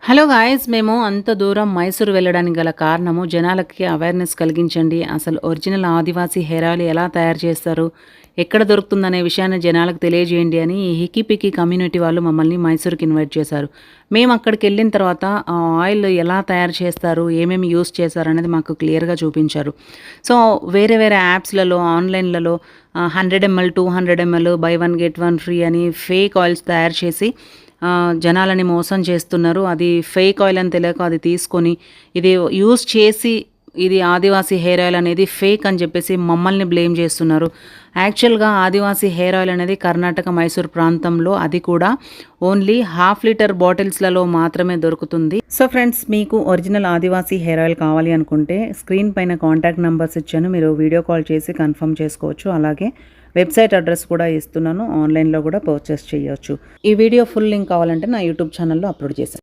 Hello guys! మేము అంత దూరం మైసూర్ వెళ్ళడానికి గల కారణము జనాలకి అవేర్‌నెస్ కలిగించండి. అసలు ఒరిజినల్ ఆదివాసీ హెయిర్ ఆయిల్ ఎలా తయారు చేస్తారు? ఎక్కడ దొరుకుతుందనే విషయాన్ని జనాలకు తెలియజేయండి అని ఈ హికీ పికీ కమ్యూనిటీ వాళ్ళు మమ్మల్ని మైసూర్‌కి ఇన్వైట్ చేశారు. మేము అక్కడికెళ్ళిన తర్వాత ఆ ఆయిల్ ఎలా తయారు చేస్తారు? ఏమేమి యూజ్ చేశారనేది మాకు క్లియర్‌గా చూపించారు. సో, వేరే వేరే యాప్స్‌లలో, ఆన్‌లైన్‌లలో 100 ML, 200 ML by 1 get 1 free అని ఫేక్ ఆయిల్స్ తయారు చేసి జనాలని మోసం చేస్తున్నారు. అది ఫేక్ ఆయిల్ అని తెలియక అది తీసుకొని ఇది యూజ్ చేసి ఇది ఆదివాసీ హెయిర్ ఆయిల్ అనేది ఫేక్ అని చెప్పేసి మమ్మల్ని బ్లేమ్ చేస్తున్నారు. యాక్చువల్‌గా ఆదివాసీ హెయిర్ ఆయిల్ అనేది కర్ణాటక, మైసూర్ ప్రాంతంలో అది కూడా ఓన్లీ హాఫ్ లీటర్ బాటిల్స్‌లలో మాత్రమే దొరుకుతుంది. సో ఫ్రెండ్స్, మీకు ఒరిజినల్ ఆదివాసీ హెయిర్ ఆయిల్ కావాలి అనుకుంటే స్క్రీన్ పైన కాంటాక్ట్ నంబర్స్ ఇచ్చాను. మీరు వీడియో కాల్ చేసి కన్ఫర్మ్ చేసుకోవచ్చు. అలాగే వెబ్సైట్ అడ్రస్ కూడా ఇస్తున్నాను. ఆన్‌లైన్‌లో కూడా పర్చేస్ చేయొచ్చు. ఈ వీడియో ఫుల్ లింక్ కావాలంటే నా యూట్యూబ్ ఛానల్‌లో అప్లోడ్ చేశాను.